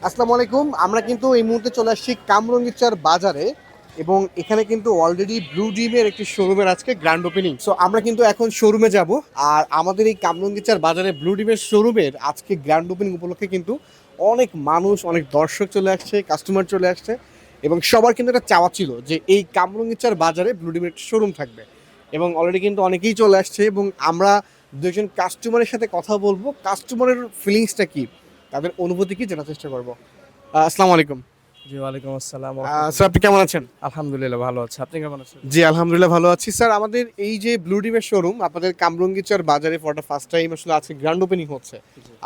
আসসালামু আলাইকুম। আমরা কিন্তু এই মুহূর্তে চলে আসছি কামরাঙ্গীরচর বাজারে এবং এখানে কিন্তু অলরেডি ব্লু ড্রিমের একটি শোরুমের আজকে গ্র্যান্ড ওপেনিং। সো আমরা কিন্তু এখন শোরুমে যাব। আর আমাদের এই কামরাঙ্গীরচর বাজারে ব্লু ড্রিমের শোরুমের আজকে গ্র্যান্ড ওপেনিং উপলক্ষে কিন্তু অনেক মানুষ, অনেক দর্শক চলে আসছে, কাস্টমার চলে আসছে এবং সবার কিন্তু একটা চাওয়া ছিল যে এই কামরাঙ্গীরচর বাজারে ব্লু ড্রিমের শোরুম থাকবে এবং অলরেডি কিন্তু অনেকেই চলে আসছে এবং আমরা দুজন কাস্টমারের সাথে কথা বলবো, কাস্টমারের ফিলিংসটা কি, তাদের অনুভূতি কি জানার চেষ্টা করবো। আসসালামু আলাইকুম। জি, ওয়ালাইকুম আসসালাম স্যার, আপনি কেমন আছেন? আলহামদুলিল্লাহ ভালো আছে। আপনি কেমন আছেন? জি, আলহামদুলিল্লাহ ভালো আছি। স্যার, আমাদের এই যে ব্লু ডিমের শোরুম আপনাদের কামরাঙ্গীরচর বাজারে ফর দ্য ফার্স্ট টাইম আসলে আজকে গ্র্যান্ড ওপেনিং হচ্ছে।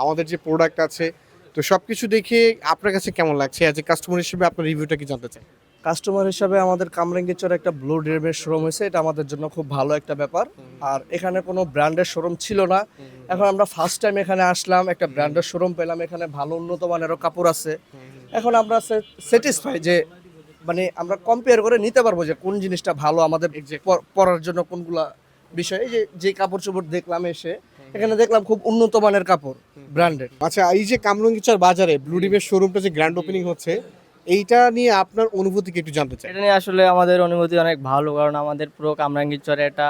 আমাদের যে প্রোডাক্ট আছে, তো সবকিছু দেখে আপনার কাছে কেমন লাগছে? অ্যাজ এ কাস্টমার হিসেবে আপনার রিভিউটা কি জানতে চাই। কাস্টমার হিসাবে আমাদের কামরাঙ্গীরচরে একটা ব্লু ড্রিমের শোরুম হয়েছে, এটা আমাদের জন্য খুব ভালো একটা ব্যাপার। আর এখানে কোনো ব্র্যান্ডের শোরুম ছিল না, এখন আমরা ফার্স্ট টাইম এখানে আসলাম, একটা ব্র্যান্ডের শোরুম পেলাম, এখানে ভালো উন্নত মানেরও কাপড় আছে। এখন আমরা স্যাটিসফাই যে মানে আমরা কম্পেয়ার করে নিতে পারবো যে কোন জিনিসটা ভালো আমাদের পরার জন্য, কোনগুলা বিষয়। এই যে কাপড় চোপড় দেখলাম এসে, এখানে দেখলাম খুব উন্নত মানের কাপড়, ব্র্যান্ডেড। আচ্ছা, এই যে কামরাঙ্গীরচর বাজারে ব্লু ডিমের শোরুমটা যে গ্র্যান্ড ওপেনিং হচ্ছে, এইটা নিয়ে আপনার অনুভূতি কি একটু জানতে চাই। এটা নিয়ে আসলে আমাদের অনুভূতি অনেক ভালো, কারণ আমাদের পুরো কামরাঙ্গীরচরে একটা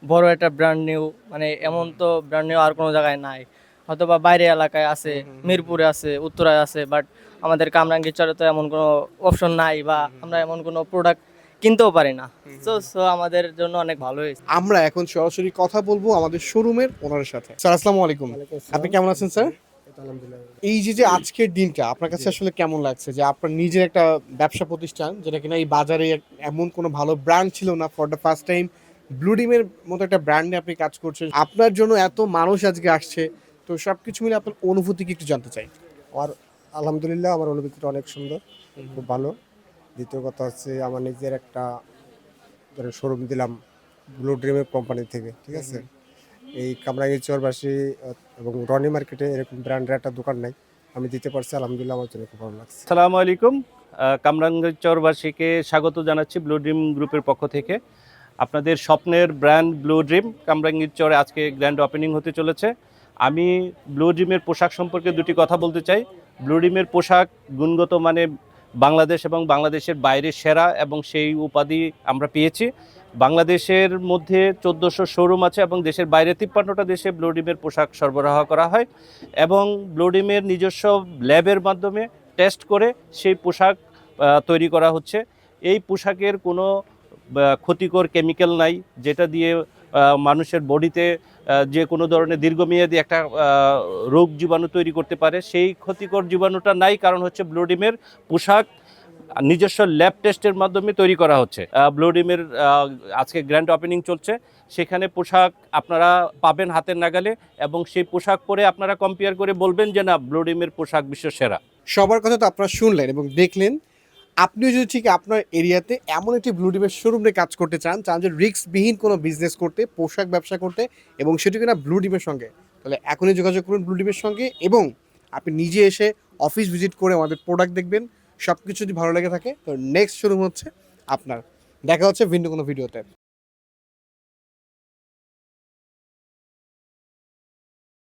বড় একটা ব্র্যান্ড নিউ, মানে এমন তো ব্র্যান্ড নিউ আর কোনো জায়গায় নাই, হয়তো বা বাইরে এলাকায় আছে, মিরপুরে আছে, উত্তরায় আছে, বাট আমাদের কামরাঙ্গীরচরে তো এমন কোনো অপশন নাই বা আমরা এমন কোনো প্রোডাক্ট কিনতেও পারি না। সো আমাদের জন্য অনেক ভালো হয়েছে। আমরা এখন সরাসরি কথা বলবো আমাদের শোরুমের ওনারের সাথে। স্যার, আসসালামু আলাইকুম। আপনি কেমন আছেন স্যার? এই যে আজকের দিনটা আপনার কাছে আসলে কেমন লাগছে, যে আপনার নিজের একটা ব্যবসা প্রতিষ্ঠান যেটা কিনা এই বাজারে এমন কোনো ভালো ব্র্যান্ড ছিল না, for the first time blue ডিমের মতো একটা ব্র্যান্ডে আপনি কাজ করছেন, আপনার জন্য এত মানুষ আজকে আসছে, তো সবকিছু মিলে আপনার অনুভূতি কি একটু জানতে চাই। আমার আলহামদুলিল্লাহ আমার অনুভূতিটা অনেক সুন্দর, খুব ভালো। দ্বিতীয় কথা হচ্ছে আমার নিজের একটা শোরুম দিলাম ব্লু ড্রিমের কোম্পানি থেকে, ঠিক আছে। এই কামরাঙ্গীরচরবাসী এবং রনি মার্কেটে এরকম ব্র্যান্ডের একটা দোকান নাই, আমি দিতে পারছি, আলহামদুলিল্লাহ আমার জন্য খুব ভালো লাগছে। আসসালামু আলাইকুম। কামরাঙ্গীরচরবাসীকে স্বাগত জানাচ্ছি ব্লু ড্রিম গ্রুপের পক্ষ থেকে। আপনাদের স্বপ্নের ব্র্যান্ড ব্লু ড্রিম কামরাঙ্গীরচরে আজকে গ্র্যান্ড ওপেনিং হতে চলেছে। আমি ব্লু ড্রিমের পোশাক সম্পর্কে দুটি কথা বলতে চাই। ব্লু ড্রিমের পোশাক গুণগত মানে বাংলাদেশ এবং বাংলাদেশের বাইরে সেরা, এবং সেই উপাধি আমরা পেয়েছি। বাংলাদেশের মধ্যে 1400 শোরুম আছে এবং দেশের বাইরে 53টা দেশে ব্লু ড্রিমের পোশাক সরবরাহ করা হয়, এবং ব্লু ড্রিমের নিজস্ব ল্যাবের মাধ্যমে টেস্ট করে সেই পোশাক তৈরি করা হচ্ছে। এই পোশাকের কোনো ক্ষতিকর কেমিক্যাল নাই, যেটা দিয়ে মানুষের বডিতে যে কোনো ধরনের দীর্ঘমেয়াদী একটা রোগ জীবাণু তৈরি করতে পারে, সেই ক্ষতিকর জীবাণুটা নাই। কারণ হচ্ছে ব্লু ড্রিমের পোশাক নিজস্ব ল্যাব টেস্টের মাধ্যমে তৈরি করা হচ্ছে। ব্লু ড্রিমের আজকে গ্র্যান্ড ওপেনিং চলছে, সেখানে পোশাক আপনারা পাবেন হাতের নাগালে, এবং সেই পোশাক পরে আপনারা কম্পেয়ার করে বলবেন যে না, ব্লু ড্রিমের পোশাক বিশ্ব সেরা। সবার কথা তো আপনারা শুনলেন এবং দেখলেন। আপনিও যদি ঠিক আপনার এরিয়াতে এমন একটি ব্লু ডিমের শোরুমে কাজ করতে চান যে রিস্কবিহীন কোনো বিজনেস করতে, পোশাক ব্যবসা করতে, এবং সেটি কিনা ব্লু ডিমের সঙ্গে, তাহলে এখনই যোগাযোগ করুন ব্লু ডিমের সঙ্গে এবং আপনি নিজে এসে অফিস ভিজিট করে আমাদের প্রোডাক্ট দেখবেন। সব কিছু যদি ভালো লেগে থাকে তো নেক্সট শোরুম হচ্ছে আপনার। দেখা হচ্ছে ভিন্ন কোনো ভিডিওতে।